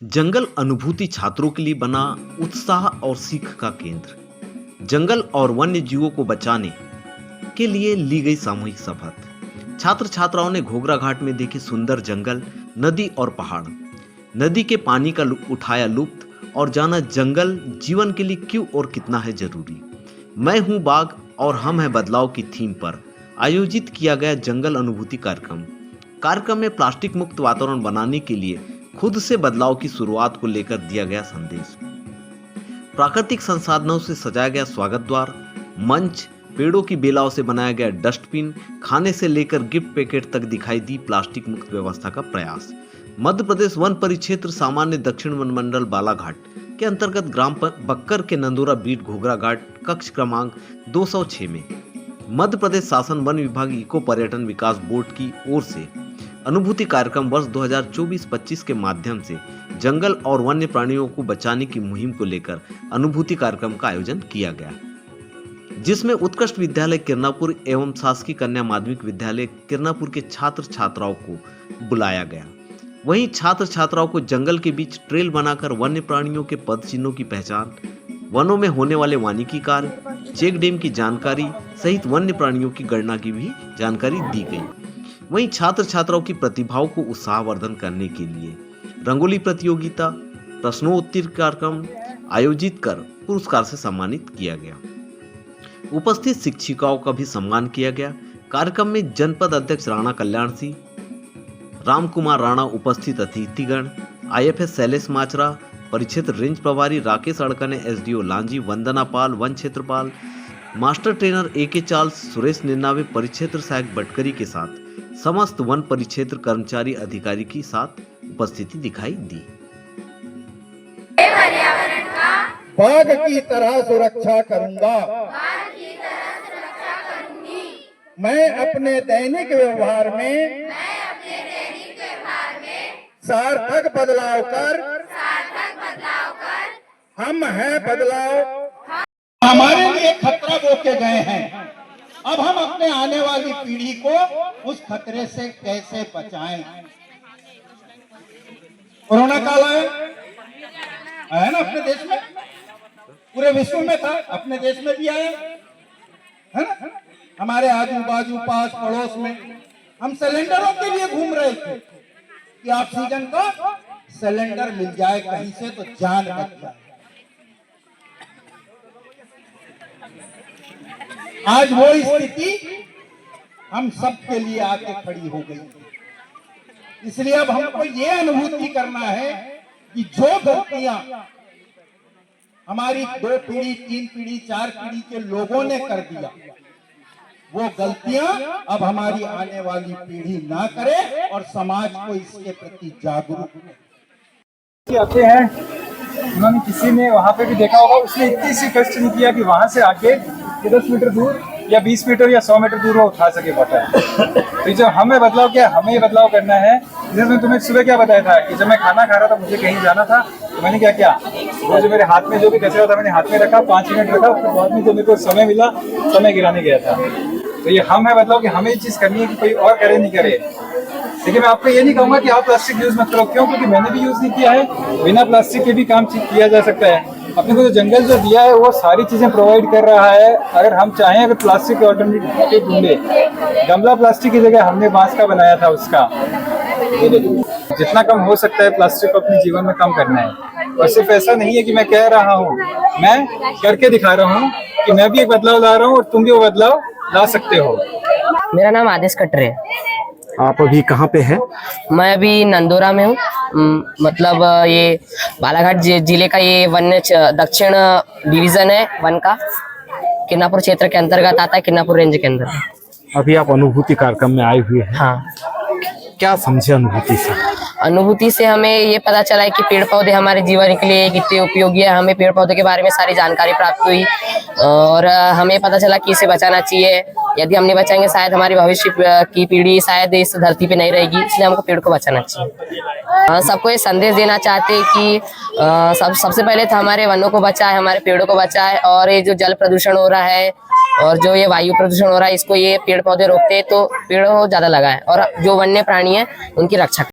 जंगल अनुभूति छात्रों के लिए बना उत्साह और सीख का केंद्र। जंगल और वन्य जीवों को बचाने के लिए ली गई सामूहिक शपथ। छात्र छात्राओं ने घोघरा घाट में देखे सुंदर जंगल, नदी और पहाड़। नदी के पानी का उठाया लुत्फ और जाना जंगल जीवन के लिए क्यों और कितना है जरूरी। मैं हूं बाघ और हम हैं बदलाव की थीम पर आयोजित किया गया जंगल अनुभूति कार्यक्रम में प्लास्टिक मुक्त वातावरण बनाने के लिए खुद से बदलाव की शुरुआत को लेकर दिया गया संदेश। प्राकृतिक संसाधनों से सजाया गया स्वागत द्वार, मंच, पेड़ों की बेलाओं से बनाया गया डस्टबिन, खाने से लेकर गिफ्ट पैकेट तक दिखाई दी प्लास्टिक मुक्त व्यवस्था का प्रयास। मध्य प्रदेश वन परिक्षेत्र सामान्य दक्षिण वन मंडल बालाघाट के अंतर्गत ग्राम बक्कर के नंदोरा बीट घोघरा घाट कक्ष क्रमांक 206 में मध्य प्रदेश शासन वन विभाग इको पर्यटन विकास बोर्ड की ओर से अनुभूति कार्यक्रम वर्ष 2024-25 के माध्यम से जंगल और वन्य प्राणियों को बचाने की मुहिम को लेकर अनुभूति कार्यक्रम का आयोजन किया गया, जिसमें उत्कृष्ट विद्यालय किरनापुर एवं शासकीय कन्या माध्यमिक विद्यालय किरनापुर के छात्र छात्राओं को बुलाया गया। वहीं छात्र छात्राओं को जंगल के बीच ट्रेल बनाकर वन्य प्राणियों के पद चिन्हों की पहचान, वनों में होने वाले वानिकी कार्य, चेक डैम की जानकारी सहित वन्य प्राणियों की गणना की भी जानकारी दी गई। वहीं छात्र छात्राओं की प्रतिभाओं को उत्साहवर्धन करने के लिए रंगोली प्रतियोगिता, प्रश्नोत्तरी कार्यक्रम आयोजित कर पुरस्कार से सम्मानित किया गया। उपस्थित शिक्षिकाओं का भी सम्मान किया गया। कार्यक्रम में जनपद अध्यक्ष राणा कल्याण सिंह, राम कुमार राणा उपस्थित अतिथिगण, IFS शैलेश माचरा, परिक्षेत्र रेंज प्रभारी राकेश अड़कने, SDO लांजी, वंदना पाल, वन क्षेत्रपाल, master trainer AK Charles, Suresh Ninnave, परिक्षेत्र सहायक बटकरी के साथ समस्त वन परिक्षेत्र कर्मचारी अधिकारी की साथ उपस्थिति दिखाई दी। बाघ की तरह सुरक्षा करूंगा। मैं अपने दैनिक व्यवहार में सार्थक बदलाव कर हम हैं बदलाव। हमारे लिए खतरा रोके गए हैं, अब हम अपने आने वाली पीढ़ी को उस खतरे से कैसे बचाएं। कोरोना काल आया ना अपने देश में, पूरे विश्व में था, अपने देश में भी आया है ना। हमारे आजू बाजू पास पड़ोस में हम सिलेंडरों के लिए घूम रहे थे कि ऑक्सीजन का सिलेंडर मिल जाए कहीं से तो जान बच जाए। आज वो स्थिति हम सब के लिए आके खड़ी हो गई। इसलिए अब हमको ये अनुभूति करना है कि जो गलतियां हमारी 2 पीढ़ी 3 पीढ़ी 4 पीढ़ी के लोगों ने कर दिया, वो गलतियां अब हमारी आने वाली पीढ़ी ना करे और समाज को इसके प्रति जागरूक आते हैं। उन्होंने किसी ने वहाँ पे भी देखा होगा, उसने इतनी सी कष्ट नहीं किया कि वहाँ से आके 10 मीटर दूर या 20 मीटर या 100 मीटर दूर वो उठा सके बॉटल। तो जब हमें बदलाव किया, हमें ये बदलाव करना है। जैसे मैं तुम्हें सुबह क्या बताया था कि जब मैं खाना खा रहा था, मुझे कहीं जाना था, तो मैंने क्या किया, वो जो मेरे हाथ में जो भी कचरा था मैंने हाथ में रखा, 5 मिनट रखा, उसके बाद में जो मेरे को समय मिला, समय गिराने गया था। तो ये हम है बदलाव कि हमें ये चीज़ करनी है कि कोई और करे नहीं करे। लेकिन मैं आपको ये नहीं कहूँगा कि आप प्लास्टिक यूज मत करो, क्यों? क्योंकि मैंने भी यूज नहीं किया है। बिना प्लास्टिक के भी काम किया जा सकता है। अपने को जो जंगल जो दिया है वो सारी चीजें प्रोवाइड कर रहा है। अगर हम चाहें, अगर प्लास्टिक के ऑल्टरनेटिव ढूंढे, गमला प्लास्टिक की जगह हमने बांस का बनाया था उसका। जितना कम हो सकता है प्लास्टिक को अपने जीवन में कम करना है। और सिर्फ ऐसा नहीं है कि मैं कह रहा हूँ, मैं करके दिखा रहा हूँ कि मैं भी एक बदलाव ला रहा हूँ और तुम भी वो बदलाव ला सकते हो। मेरा नाम आदेश कटरे है। आप अभी कहाँ पे हैं? मैं अभी नंदोरा में हूँ। मतलब ये बालाघाट जिले का ये वन्य दक्षिण डिवीजन है वन का, किरनापुर क्षेत्र के अंतर्गत आता है, किरनापुर रेंज के अंदर। अभी आप अनुभूति कार्यक्रम में आए हुए हैं। हाँ, क्या समझे अनुभूति से? अनुभूति से हमें ये पता चला है कि पेड़ पौधे हमारे जीवन के लिए कितने उपयोगी है। हमें पेड़ पौधे के बारे में सारी जानकारी प्राप्त हुई और हमें पता चला कि इसे बचाना चाहिए। यदि हम नहीं बचाएंगे शायद हमारी भविष्य की पीढ़ी शायद इस धरती पे नहीं रहेगी, इसलिए हमको पेड़ को बचाना चाहिए। सबको ये संदेश देना चाहते हैं कि सबसे पहले तो हमारे वनों को बचाए, हमारे पेड़ों को बचाए। और ये जो जल प्रदूषण हो रहा है और जो ये वायु प्रदूषण हो रहा है, इसको ये पेड़ पौधे रोकते हैं, तो पेड़ों को ज्यादा लगाए और जो वन्य प्राणी है उनकी रक्षा करें।